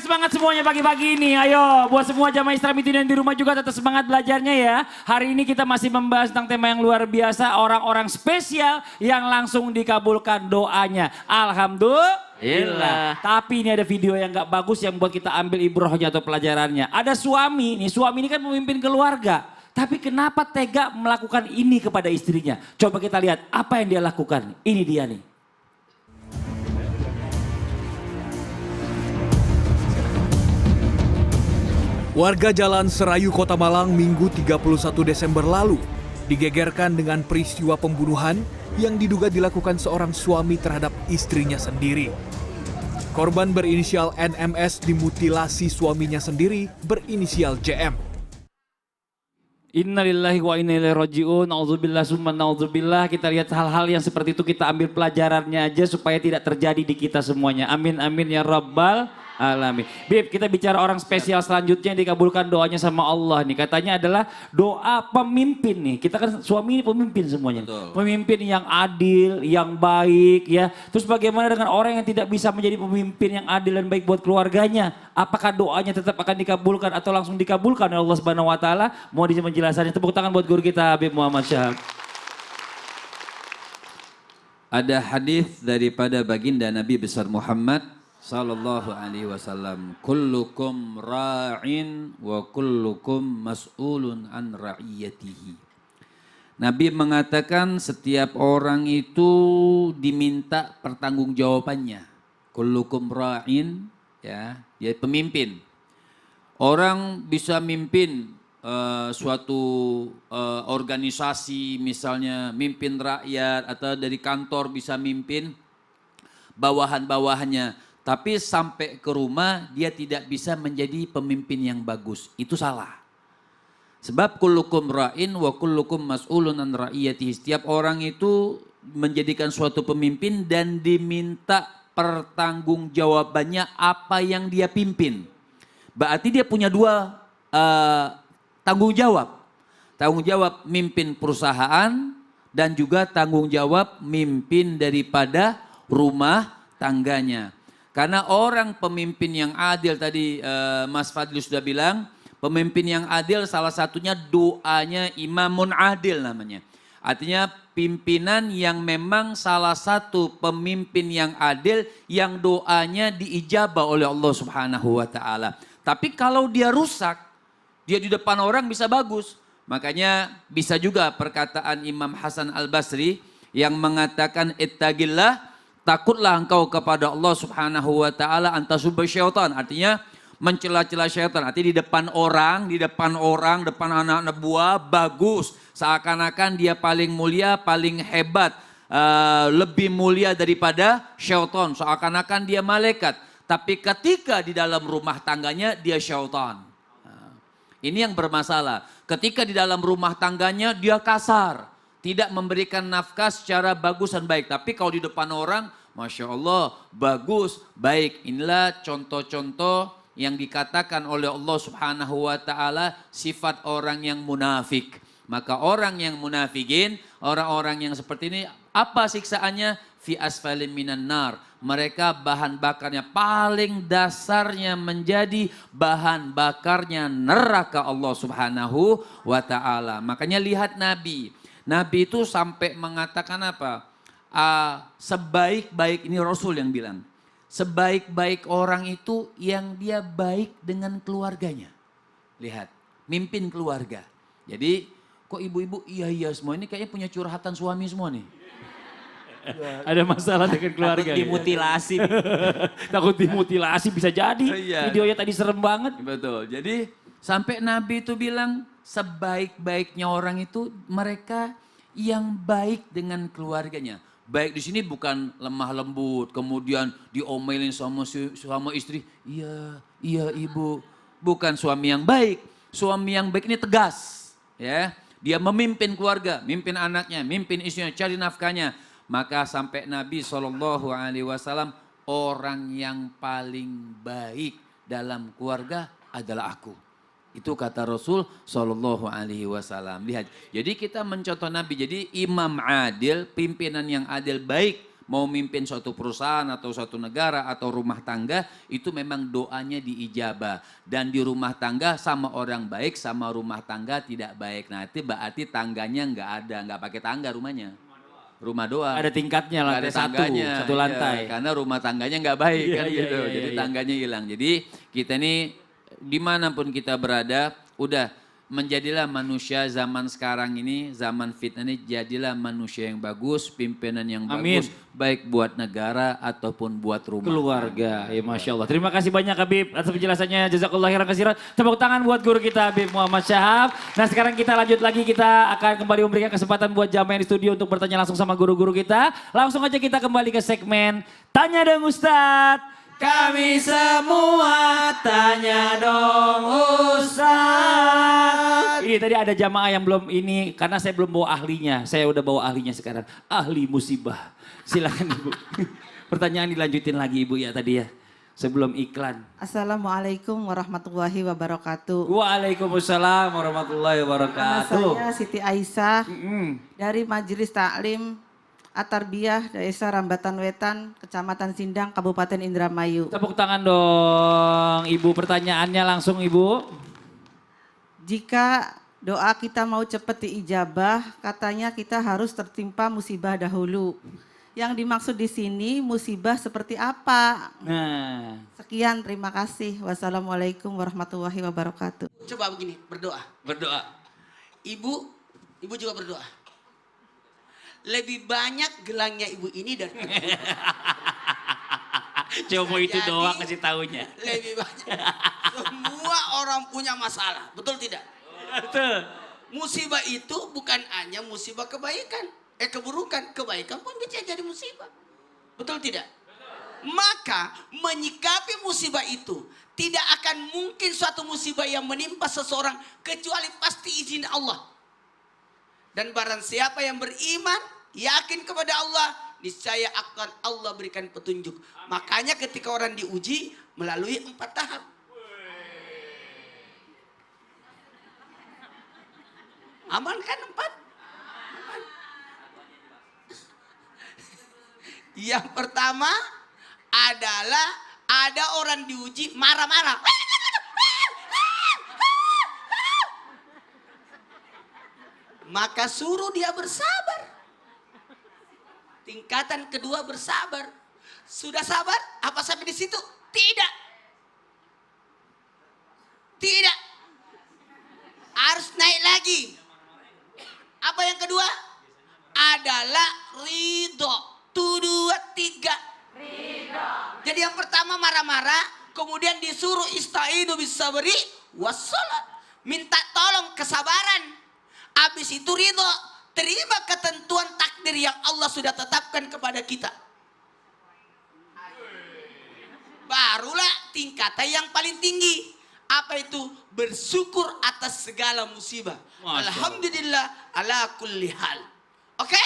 semangat semuanya pagi-pagi ini. Ayo, buat semua jamaah Islam itu yang di rumah juga tetap semangat belajarnya ya. Hari ini kita masih membahas tentang tema yang luar biasa. Orang-orang spesial yang langsung dikabulkan doanya. Alhamdulillah. Tapi ini ada video yang gak bagus yang buat kita ambil ibrohnya atau pelajarannya. Ada suami nih, suami ini kan memimpin keluarga. Tapi kenapa tega melakukan ini kepada istrinya? Coba kita lihat apa yang dia lakukan. Ini dia nih. Warga Jalan Serayu Kota Malang Minggu 31 Desember lalu digegerkan dengan peristiwa pembunuhan yang diduga dilakukan seorang suami terhadap istrinya sendiri. Korban berinisial NMS dimutilasi suaminya sendiri berinisial JM. Innalillahi wa inna ilaihi raji'un. Nauzubillah summa nauzubillah. Kita lihat hal-hal yang seperti itu, kita ambil pelajarannya aja supaya tidak terjadi di kita semuanya. Amin amin ya rabbal alamin. Bib, kita bicara orang spesial selanjutnya yang dikabulkan doanya sama Allah nih. Katanya adalah doa pemimpin nih. Kita kan suami ini pemimpin semuanya. Betul. Pemimpin yang adil, yang baik ya. Terus bagaimana dengan orang yang tidak bisa menjadi pemimpin yang adil dan baik buat keluarganya? Apakah doanya tetap akan dikabulkan atau langsung dikabulkan oleh Allah Subhanahu wa taala? Mau penjelasannya. Tepuk tangan buat guru kita Habib Muhammad Syahab. Ada hadis daripada baginda Nabi besar Muhammad sallallahu alaihi wasallam, kullukum ra'in wa kullukum mas'ulun an ra'iyatihi. Nabi mengatakan setiap orang itu diminta pertanggungjawabannya. Kullukum ra'in, ya, dia pemimpin. Orang bisa mimpin suatu organisasi, misalnya mimpin rakyat, atau dari kantor bisa mimpin bawahan-bawahannya. Tapi sampai ke rumah dia tidak bisa menjadi pemimpin yang bagus. Itu salah. Sebab kullukum ra'in wa kullukum mas'ulun an ra'iyatihi. Setiap orang itu menjadikan suatu pemimpin dan diminta pertanggungjawabannya apa yang dia pimpin. Berarti dia punya dua tanggung jawab. Tanggung jawab mimpin perusahaan dan juga tanggung jawab mimpin daripada rumah tangganya. Karena orang pemimpin yang adil tadi Mas Fadli sudah bilang, pemimpin yang adil salah satunya doanya imamun adil namanya. Artinya pimpinan yang memang salah satu pemimpin yang adil yang doanya diijabah oleh Allah Subhanahu wa taala. Tapi kalau dia rusak, dia di depan orang bisa bagus. Makanya bisa juga perkataan Imam Hasan Al-Basri yang mengatakan ittaqillah, takutlah engkau kepada Allah Subhanahu wa taala antasubba syaitan. Artinya mencela-cela syaitan. Artinya di depan orang, depan anak-anak buah bagus. Seakan-akan dia paling mulia, paling hebat, lebih mulia daripada syaitan. Seakan-akan dia malaikat. Tapi ketika di dalam rumah tangganya dia syaitan. Ini yang bermasalah. Ketika di dalam rumah tangganya dia kasar. Tidak memberikan nafkah secara bagus dan baik. Tapi kalau di depan orang, Masya Allah, bagus, baik. Inilah contoh-contoh yang dikatakan oleh Allah Subhanahu wa ta'ala sifat orang yang munafik. Maka orang yang munafikin, orang-orang yang seperti ini, apa siksaannya? Fi asfalim minan nar. Mereka bahan bakarnya paling dasarnya menjadi bahan bakarnya neraka Allah Subhanahu wa ta'ala. Makanya lihat Nabi. Nabi itu sampai mengatakan apa? Sebaik-baik, ini Rasul yang bilang. Sebaik-baik orang itu yang dia baik dengan keluarganya. Lihat, mimpin keluarga. Jadi kok ibu-ibu iya semua ini kayaknya punya curhatan suami semua nih. Ada masalah dengan keluarga. Takut dimutilasi. Takut dimutilasi bisa jadi. Iya. Videonya tadi serem banget. Betul, jadi sampai Nabi itu bilang sebaik-baiknya orang itu mereka yang baik dengan keluarganya. Baik di sini bukan lemah lembut, kemudian diomelin sama istri. Iya ibu. Bukan suami yang baik. Suami yang baik ini tegas. Ya, dia memimpin keluarga, mimpin anaknya, mimpin istrinya, cari nafkahnya. Maka sampai Nabi SAW, orang yang paling baik dalam keluarga adalah aku. Itu kata Rasul SAW. Lihat, jadi kita mencontoh Nabi. Jadi imam adil, pimpinan yang adil baik mau mimpin suatu perusahaan atau suatu negara atau rumah tangga, itu memang doanya diijabah. Dan di rumah tangga sama orang baik, sama rumah tangga tidak baik. Nah itu berarti tangganya nggak ada, nggak pakai tangga rumahnya. Rumah doa. Ada tingkatnya Nggak lantai ada tangganya, satu lantai. iya, karena rumah tangganya nggak baik Iya, kan iya, gitu. iya, Jadi iya. tangganya hilang. Jadi kita ini dimanapun kita berada, udah menjadilah manusia zaman sekarang ini, zaman fitnah ini, jadilah manusia yang bagus, pimpinan yang Amin. bagus, baik buat negara ataupun buat rumah. Keluarga, ya Masya Allah. Terima kasih banyak Habib atas penjelasannya. Jazakallah khairan katsiran. Tepuk tangan buat guru kita Habib Muhammad Syahab. Nah sekarang kita lanjut lagi, kita akan kembali memberikan kesempatan buat jamaah di studio untuk bertanya langsung sama guru-guru kita. Langsung aja kita kembali ke segmen Tanya Dong Ustadz. Kami semua tanya dong Ustadz. Ini tadi ada jamaah yang belum ini, karena saya belum bawa ahlinya. Saya udah bawa ahlinya sekarang. Ahli musibah. Silakan Ibu. Pertanyaan dilanjutin lagi Ibu ya tadi ya. Sebelum iklan. Assalamualaikum warahmatullahi wabarakatuh. Waalaikumsalam warahmatullahi Nama wabarakatuh. saya Siti Aisyah Mm-mm. dari Majelis Taklim Atarbiyah Desa Rambatan Wetan, Kecamatan Sindang, Kabupaten Indramayu. Tepuk tangan dong Ibu, pertanyaannya langsung Ibu. Jika doa kita mau cepat diijabah, katanya kita harus tertimpa musibah dahulu. Yang dimaksud di sini musibah seperti apa? Nah, Sekian, terima kasih. Wassalamualaikum warahmatullahi wabarakatuh. Coba begini, berdoa. berdoa. Ibu juga berdoa. Lebih banyak gelangnya ibu ini dari Coba itu Jadi- doa kasih taunya. lebih banyak. Semua orang punya masalah, betul tidak? Betul. Musibah itu bukan hanya musibah kebaikan, keburukan, kebaikan pun bisa jadi musibah. Betul tidak? Maka menyikapi musibah itu tidak akan mungkin suatu musibah yang menimpa seseorang kecuali pasti izin Allah. Dan barang siapa yang beriman, yakin kepada Allah, niscaya akan Allah berikan petunjuk. Makanya ketika orang diuji melalui 4 tahap. Aman kan 4? Aman. Yang pertama adalah ada orang diuji marah-marah. Maka suruh dia bersabar. Tingkatan kedua bersabar. Sudah sabar? Apa sampai di situ? Tidak. Tidak. Harus naik lagi. Apa yang kedua? Adalah ridho. 1, 2, 3. Ridho. Jadi yang pertama marah-marah. Kemudian disuruh ista'inu bisabri wassalat. Minta tolong kesabaran. Habis itu ridho, terima ketentuan takdir yang Allah sudah tetapkan kepada kita. Barulah tingkatan yang paling tinggi. Apa itu? Bersyukur atas segala musibah. Masya Allah. Alhamdulillah ala kulli hal. Oke?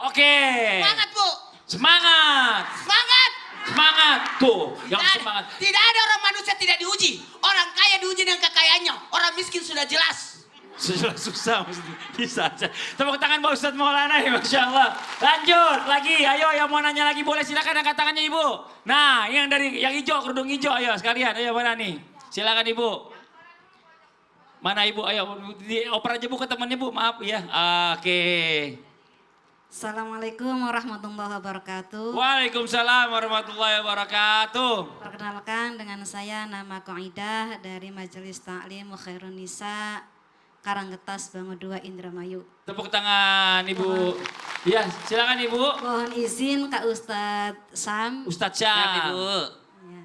Oke. Semangat Bu. Semangat. Semangat. Semangat. Tuh, yang Tidak ada- semangat. Tidak ada orang manusia tidak diuji. Orang kaya diuji dengan kekayaannya. Orang miskin sudah jelas. Susah mesti bisa aja. Tepuk tangan Pak Ustadz Maulana ya, Masya Allah. Lanjut lagi, ayo yang mau nanya lagi boleh silakan angkat tangannya Ibu. Nah yang dari yang hijau, kerudung hijau, ayo sekalian, ayo mana nih? Silakan Ibu. Mana Ibu, ayo dioper aja Bu ke temannya Bu, maaf ya. Oke. Assalamualaikum warahmatullahi wabarakatuh. Waalaikumsalam warahmatullahi wabarakatuh. Perkenalkan dengan saya nama Qaidah dari Majelis Taklim Khairun Nisa Karanggetas Bangu 2 Indramayu. Tepuk tangan Ibu. Ya silakan Ibu. Mohon izin Kak Ustadz Sam. Ustadz Syam. Ya.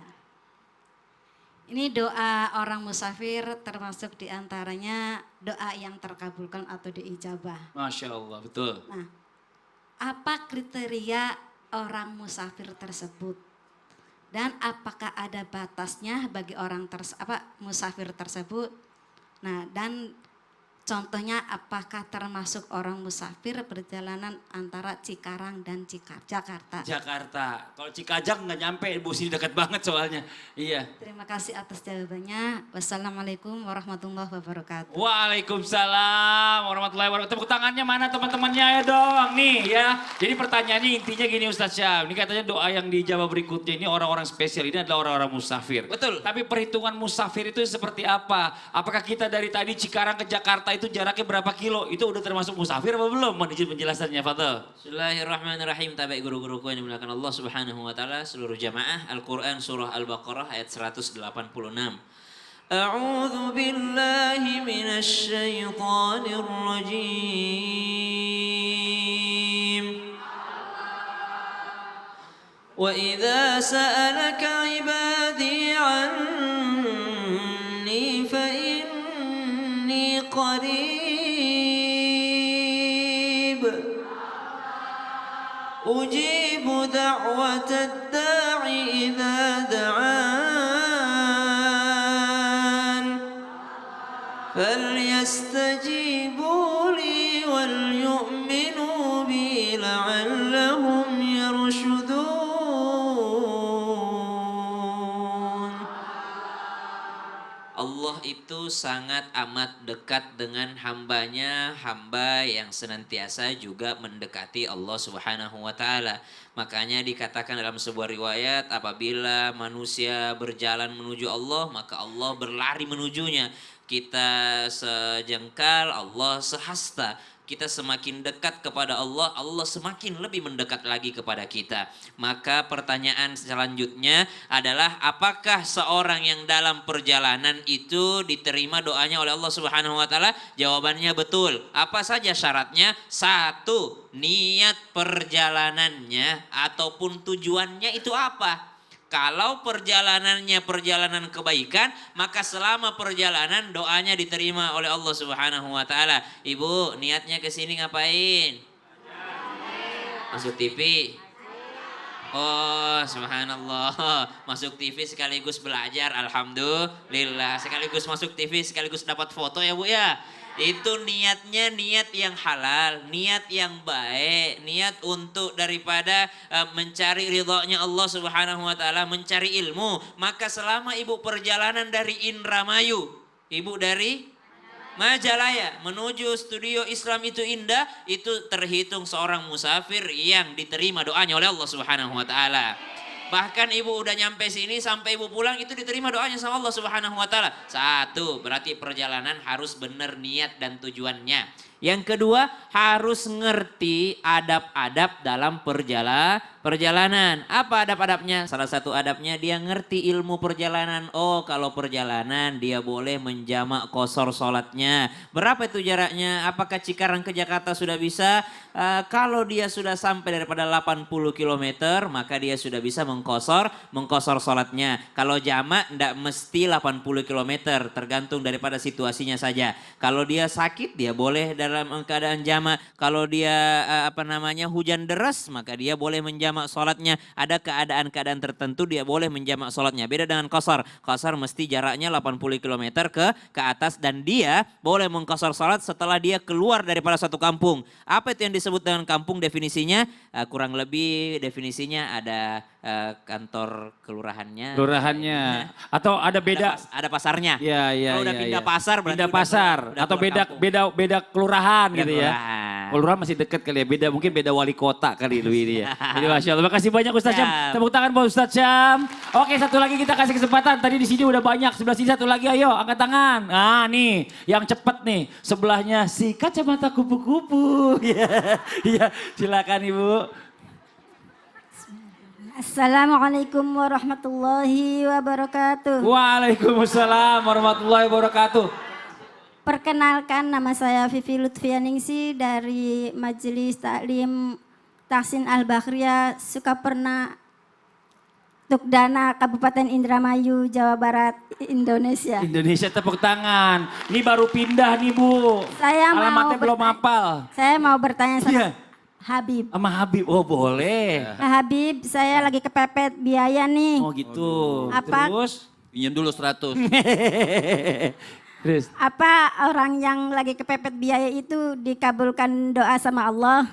Ini doa orang musafir termasuk diantaranya doa yang terkabulkan atau diijabah. Masya Allah, betul. Nah, apa kriteria orang musafir tersebut? Dan apakah ada batasnya bagi orang musafir tersebut? Nah, dan Contohnya apakah termasuk orang musafir perjalanan antara Cikarang dan Jakarta? Jakarta. Kalau Cikajang nggak nyampe, Bu, sini dekat banget soalnya. Iya. Terima kasih atas jawabannya. Wassalamualaikum warahmatullahi wabarakatuh. Waalaikumsalam warahmatullahi wabarakatuh. Tepuk tangannya mana teman-temannya ya dong. Nih ya. Jadi pertanyaannya intinya gini Ustaz Syam. Ini katanya doa yang dijawab berikutnya ini orang-orang spesial. Ini adalah orang-orang musafir. Betul. Tapi perhitungan musafir itu seperti apa? Apakah kita dari tadi Cikarang ke Jakarta itu jaraknya berapa kilo? Itu udah termasuk musafir apa belum? Mohon izin penjelasannya, Fadl. Bismillahirrahmanirrahim. Tabi guru-guruku yang dimuliakan Allah Subhanahu wa taala, seluruh jamaah Al-Qur'an surah Al-Baqarah ayat 186. A'udzu billahi minasy syaithanir rajim. Wa idza sa'alaka 'ibadi 'anni fa inni qarib أجيب دعوة الداع إذا دعان فليستجيبوا لي وليؤمنوا بي لعلهم يرشدون. Allah itu sangat amat dekat dengan hambanya, hamba yang senantiasa juga mendekati Allah Subhanahu wa taala. Makanya dikatakan dalam sebuah riwayat, apabila manusia berjalan menuju Allah, maka Allah berlari menujunya. Kita sejengkal, Allah sehasta. Kita semakin dekat kepada Allah, Allah semakin lebih mendekat lagi kepada kita. Maka pertanyaan selanjutnya adalah apakah seorang yang dalam perjalanan itu diterima doanya oleh Allah Subhanahu wa taala? Jawabannya betul. Apa saja syaratnya? 1, niat perjalanannya ataupun tujuannya itu apa? Kalau perjalanannya perjalanan kebaikan, maka selama perjalanan doanya diterima oleh Allah Subhanahu wa taala. Ibu, niatnya ke sini ngapain? Masuk TV. Oh, subhanallah. Masuk TV sekaligus belajar, alhamdulillah. Sekaligus masuk TV, sekaligus dapat foto ya, Bu ya. Itu niatnya niat yang halal, niat yang baik, niat untuk daripada mencari ridhonya Allah Subhanahu wa taala, mencari ilmu. Maka selama ibu perjalanan dari Indramayu, ibu dari Majalaya menuju studio Islam itu indah, itu terhitung seorang musafir yang diterima doanya oleh Allah Subhanahu wa taala. Bahkan ibu udah nyampe sini, sampai ibu pulang itu diterima doanya sama Allah Subhanahu wa taala. 1, berarti perjalanan harus benar niat dan tujuannya. Yang kedua, harus ngerti adab-adab dalam perjalanan. Apa adab-adabnya? Salah satu adabnya dia ngerti ilmu perjalanan. Oh, kalau perjalanan dia boleh menjamak qashar sholatnya. Berapa itu jaraknya? Apakah Cikarang ke Jakarta sudah bisa? Kalau dia sudah sampai daripada 80 km, maka dia sudah bisa mengqashar sholatnya. Kalau jamak tidak mesti 80 km, tergantung daripada situasinya saja. Kalau dia sakit, dia boleh dalam keadaan jamak. Kalau dia hujan deras, maka dia boleh menjamak sholatnya. Ada keadaan-keadaan tertentu dia boleh menjamak sholatnya. Beda dengan qashar. Qashar mesti jaraknya 80 km ke atas, dan dia boleh mengqashar sholat setelah dia keluar daripada satu kampung. Apa itu yang disebut dengan kampung definisinya? Kurang lebih definisinya ada kantor kelurahannya. Atau ada beda? Ada pasarnya. Iya. Kalau udah pindah pasar berarti pindah pasar udah atau keluar kampung. beda kelurahan gitu ya. Kelurahan. Kelurahan masih dekat kali ya. Mungkin beda wali kota kali ini ya. Jadi Masya Allah. Terima kasih banyak Ustaz Syam. Tepuk tangan buat Ustaz Syam. Oke, satu lagi kita kasih kesempatan. Tadi di sini udah banyak. Sebelah sini satu lagi, ayo angkat tangan. Nah nih, yang cepet nih. Sebelahnya si kacamata kupu-kupu. Iya, silakan Ibu. Assalamualaikum warahmatullahi wabarakatuh. Waalaikumsalam warahmatullahi wabarakatuh. Perkenalkan, nama saya Vivi Lutfianingsi dari Majelis Taklim Tahsin Al-Bakhriyah Sukaperna Tukdana Kabupaten Indramayu, Jawa Barat, Indonesia. Indonesia, tepuk tangan. Ini baru pindah nih Bu. Alamatnya belum hafal. Saya mau bertanya sama Iya. Habib. Sama Habib, oh boleh. Habib, saya lagi kepepet biaya nih. Oh gitu. Apa? Terus? Pinjam dulu 100. Terus. Apa orang yang lagi kepepet biaya itu dikabulkan doa sama Allah?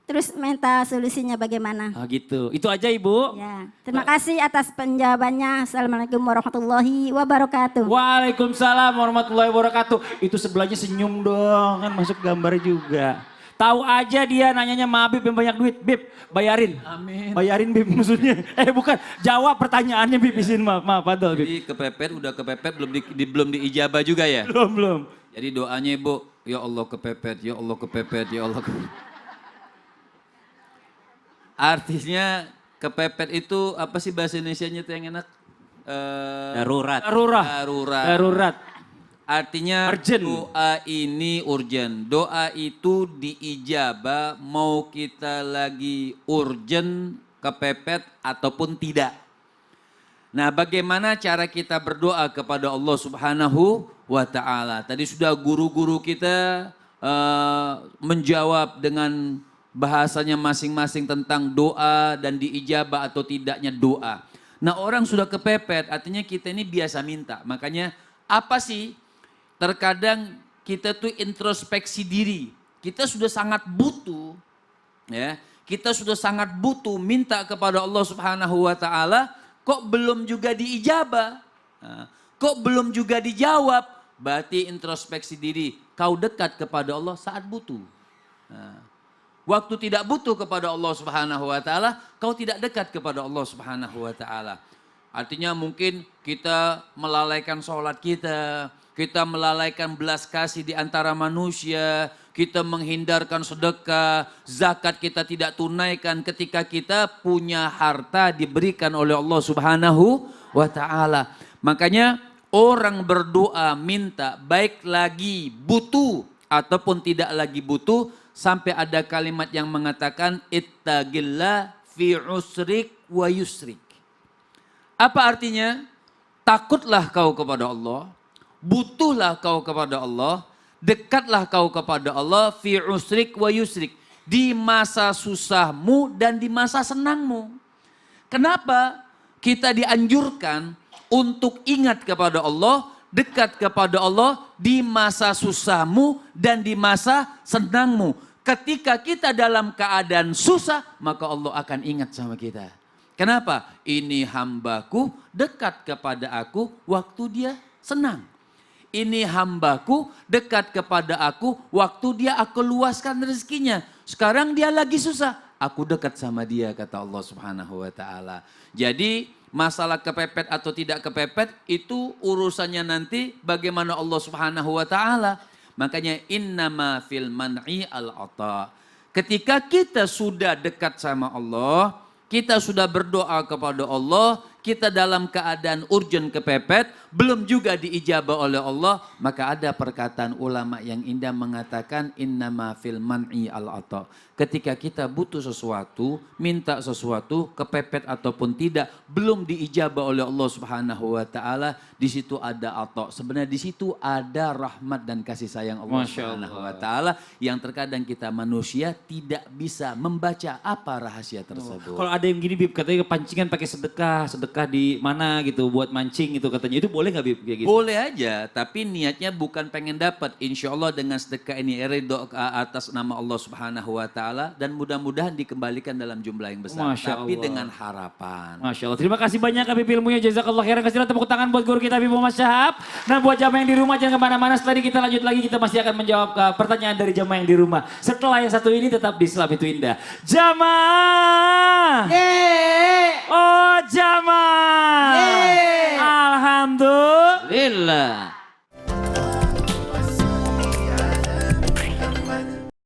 Terus minta solusinya bagaimana? Oh gitu. Itu aja Ibu. Ya, terima kasih atas penjawabannya. Assalamualaikum warahmatullahi wabarakatuh. Waalaikumsalam warahmatullahi wabarakatuh. Itu sebelahnya senyum dong, kan masuk gambar juga. Tahu aja dia nanyanya sama Bib yang banyak duit. Bib, bayarin. Amin. Bayarin Bib maksudnya. Bukan, jawab pertanyaannya Bib, izin maaf, Fadol Bib. Jadi kepepet belum diijabah juga ya? Belum. Jadi doanya Ibu, ya Allah kepepet, ya Allah kepepet, ya Allah kepepet. Artinya kepepet itu apa sih bahasa Indonesianya tuh yang enak? Darurat. Artinya Urgent. doa ini urgent. Doa itu diijabah mau kita lagi urgent, kepepet ataupun tidak. Nah, bagaimana cara kita berdoa kepada Allah Subhanahu wa taala? Tadi sudah guru-guru kita menjawab dengan bahasanya masing-masing tentang doa dan diijabah atau tidaknya doa. Nah, orang sudah kepepet, artinya kita ini biasa minta. Makanya apa sih? Terkadang kita tuh introspeksi diri. Kita sudah sangat butuh, ya. Kita sudah sangat butuh minta kepada Allah Subhanahu wa taala, kok belum juga diijabah? Nah, kok belum juga dijawab? Berarti introspeksi diri. Kau dekat kepada Allah saat butuh. Nah, waktu tidak butuh kepada Allah Subhanahu wa taala, kau tidak dekat kepada Allah Subhanahu wa taala. Artinya mungkin kita melalaikan sholat kita melalaikan belas kasih di antara manusia, kita menghindarkan sedekah, zakat kita tidak tunaikan ketika kita punya harta diberikan oleh Allah Subhanahu wa taala. Makanya orang berdoa minta baik lagi butuh ataupun tidak lagi butuh, sampai ada kalimat yang mengatakan ittaqillah fi usrik wa yusrik. Apa artinya? Takutlah kau kepada Allah, butuhlah kau kepada Allah, dekatlah kau kepada Allah fi usrik wa yusrik. Di masa susahmu dan di masa senangmu. Kenapa kita dianjurkan untuk ingat kepada Allah, dekat kepada Allah di masa susahmu dan di masa senangmu. Ketika kita dalam keadaan susah, maka Allah akan ingat sama kita. Kenapa? Ini hambaku dekat kepada aku waktu dia senang. Ini hambaku dekat kepada aku waktu dia aku luaskan rezekinya. Sekarang dia lagi susah, aku dekat sama dia, kata Allah Subhanahu wa taala. Jadi masalah kepepet atau tidak kepepet itu urusannya nanti bagaimana Allah Subhanahu wa taala. Makanya innama fil man'i al-ata. Ketika kita sudah dekat sama Allah, kita sudah berdoa kepada Allah, kita dalam keadaan urgent kepepet, belum juga diijabah oleh Allah, maka ada perkataan ulama yang indah mengatakan innama fil man'i al-ata. Ketika kita butuh sesuatu, minta sesuatu, kepepet ataupun tidak, belum diijabah oleh Allah Subhanahu wa taala, di situ ada ata. Sebenarnya di situ ada rahmat dan kasih sayang Allah Subhanahu wa taala yang terkadang kita manusia tidak bisa membaca apa rahasia tersebut. Kalau ada yang gini Bib, katanya pancingan pakai sedekah di mana gitu buat mancing gitu katanya. Itu boleh nggak Bib kayak gitu? Boleh aja, tapi niatnya bukan pengen dapat. Insya Allah dengan sedekah ini ridho atas nama Allah Subhanahu wa taala dan mudah-mudahan dikembalikan dalam jumlah yang besar. Masya tapi Allah. dengan harapan. Masya Allah. Terima kasih banyak Habib ilmunya. Jazakallah khairan. Kasihlah tepuk tangan buat guru kita Habib Muhammad Syahab. Nah buat jamaah yang di rumah jangan kemana-mana. Setelah ini kita lanjut lagi. Kita masih akan menjawab pertanyaan dari jamaah yang di rumah. Setelah yang satu ini tetap di Islam itu indah. Jamaah. Oh jamaah. Alhamdulillah.